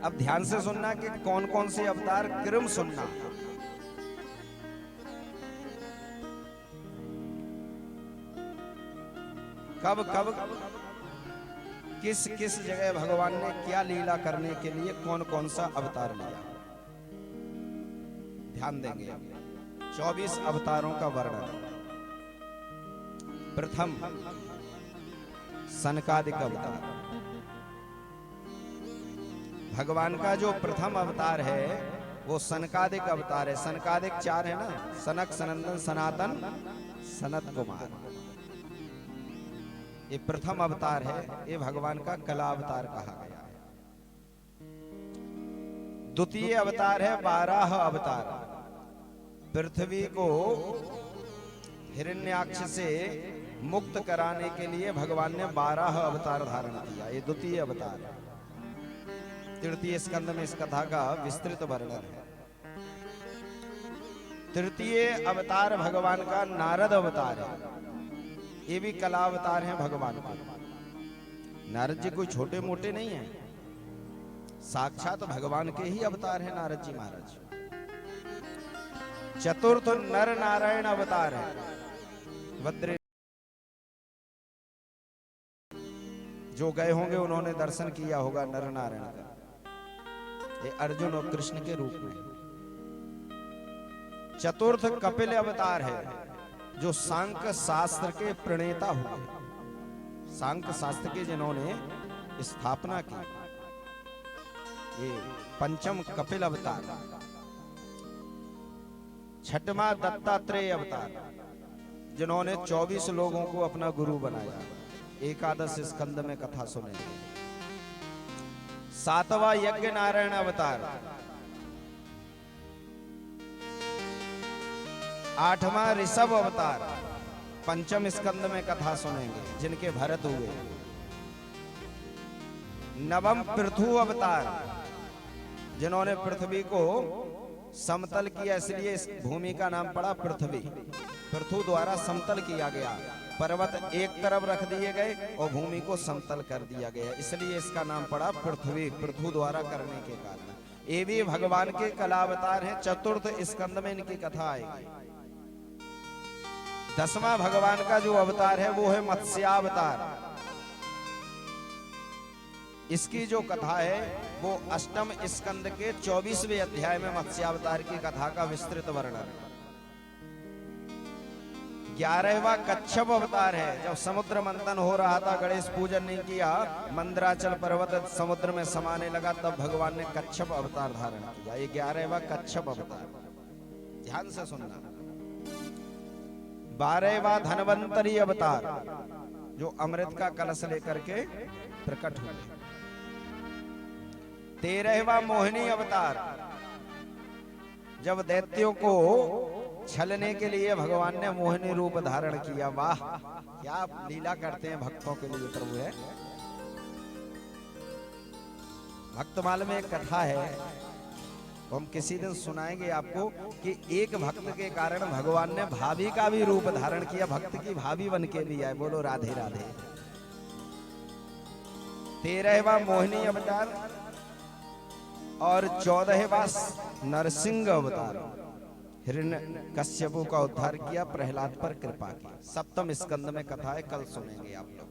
अब ध्यान से सुनना कि कौन कौन से अवतार, क्रम सुनना। कब कब किस किस जगह भगवान ने क्या लीला करने के लिए कौन कौन सा अवतार लिया, ध्यान देंगे। 24 अवतारों का वर्णन। प्रथम सनकादिक अवतार। भगवान का जो प्रथम अवतार है वो सनकादिक अवतार है। सनकादिक 4 है ना, सनक, सनंदन, सनातन, सनत कुमार। ये प्रथम अवतार है, ये भगवान का कला अवतार कहा गया है। द्वितीय अवतार है वाराह अवतार। पृथ्वी को हिरण्याक्ष से मुक्त कराने के लिए भगवान ने वाराह अवतार धारण किया, ये द्वितीय अवतार है। तृतीय स्कंद में इस कथा का विस्तृत वर्णन है। तृतीय अवतार भगवान का नारद अवतार है, ये भी कला अवतार है भगवान का। नारद जी कोई छोटे मोटे नहीं है, साक्षात भगवान के ही अवतार है नारद जी महाराज। चतुर्थ नर नारायण अवतार है। वद्रे जो गए होंगे उन्होंने दर्शन किया होगा नर नारायण का। ये अर्जुन और कृष्ण के रूप में। चतुर्थ कपिल अवतार है, जो सांख्य शास्त्र के प्रणेता हुए, सांख्य शास्त्र के जिन्होंने स्थापना की। ये पंचम कपिल अवतार। छठवां दत्तात्रेय अवतार, जिन्होंने 24 लोगों को अपना गुरु बनाया। एकादश स्कंद में कथा सुनेंगे। सातवां यज्ञ नारायण अवतार। आठवां ऋषभ अवतार, पंचम स्कंद में कथा सुनेंगे, जिनके भरत हुए। नवम पृथु अवतार, जिन्होंने पृथ्वी को समतल किया, इसलिए इस भूमि का नाम पड़ा पृथ्वी। पृथु द्वारा समतल किया गया, पर्वत एक तरफ रख दिए गए और भूमि को समतल कर दिया गया, इसलिए इसका नाम पड़ा पृथ्वी, पृथु द्वारा करने के कारण। ये भी भगवान के कला अवतार हैं। चतुर्थ स्कंद में इनकी कथा आएगी। 10वां भगवान का जो अवतार है वो है मत्स्यावतार। इसकी जो कथा है वो अष्टम स्कंद के 24वें अध्याय में मत्स्यावतार की कथा का विस्तृत वर्णन है। 11वां कच्छप अवतार है। जब समुद्र मंथन हो रहा था, गणेश पूजन नहीं किया, मंदराचल पर्वत समुद्र में समाने लगा, तब भगवान ने कच्छप अवतार धारण किया। ये 11वां कच्छप अवतार, ध्यान से सुनना। 12वां धनवंतरी अवतार, जो अमृत का कलश लेकर के प्रकट हुए। 13वां मोहिनी अवतार, जब दैत्यों को छलने के लिए भगवान ने मोहिनी रूप धारण किया। वाह, क्या लीला करते हैं भक्तों के लिए प्रभु है। भक्तमाल में एक कथा है, तो हम किसी दिन सुनाएंगे आपको, कि एक भक्त के कारण भगवान ने भाभी का भी रूप धारण किया, भक्त की भाभी बन के भी आए। बोलो राधे राधे। 13वां मोहिनी अवतार और 14वां नरसिंह अवतार। हिरण्यकश्यपु का उद्धार किया, प्रहलाद पर कृपा की। सप्तम स्कंद में कथा है, कल सुनेंगे आप लोग।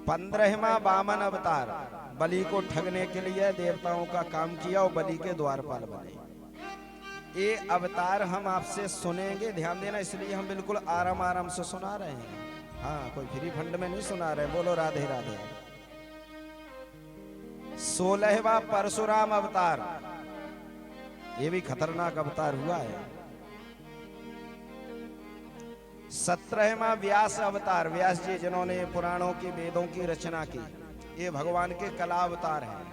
15वां वामन अवतार, बलि को ठगने के लिए देवताओं का काम किया और बलि के द्वारपाल बने। ये अवतार हम आपसे सुनेंगे, ध्यान देना, इसलिए हम बिल्कुल आराम आराम से सुना रहे हैं। हाँ, कोई फ्री फंड में नहीं सुना रहे। बोलो राधे राधे। 16वां परशुराम अवतार, ये भी खतरनाक अवतार हुआ है। 17वां व्यास अवतार, व्यास जी जिन्होंने पुराणों की, वेदों की रचना की, ये भगवान के कला अवतार हैं।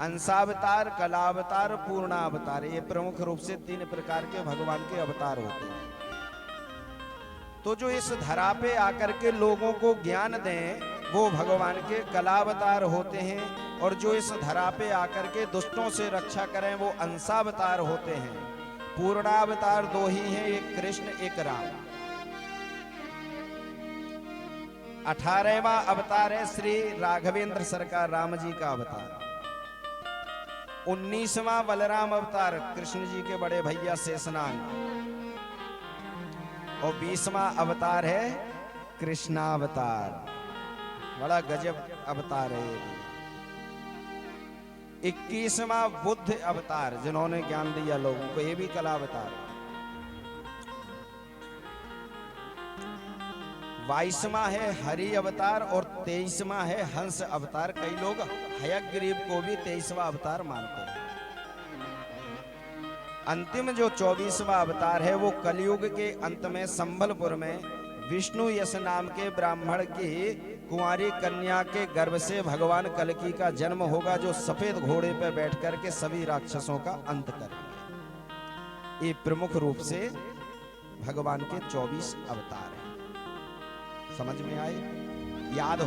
अंशावतार, कलावतार, पूर्णावतार, ये प्रमुख रूप से 3 प्रकार के भगवान के अवतार होते हैं। तो जो इस धरा पे आकर के लोगों को ज्ञान दें, वो भगवान के कलावतार होते हैं। और जो इस धरा पे आकर के दुष्टों से रक्षा करें, वो अंशावतार होते हैं। पूर्णावतार 2 ही हैं, एक कृष्ण एक राम। 18वां अवतार है श्री राघवेंद्र सरकार राम जी का अवतार। 19वां बलराम अवतार कृष्ण जी के बड़े भैया शेषनाग। और 20वां अवतार है कृष्णावतार। बड़ा गजब अवतार है ये भी। 21वां बुद्ध अवतार जिन्होंने ज्ञान दिया लोगों को, ये भी कला अवतार। 22वां है हरि अवतार और 23वां है हंस अवतार। कई लोग हयग्रीव को भी 23वां अवतार मानते हैं। अंतिम जो 24वां अवतार है वो कलयुग के अंत में संबलपुर में विष्णु यश नाम के ब्राह्मण की कुंवारी कन्या के गर्भ से भगवान कल्कि का जन्म होगा, जो सफेद घोड़े पर बैठ करके सभी राक्षसों का अंत करेंगे। ये प्रमुख रूप से भगवान के 24 अवतार हैं। समझ में आए? याद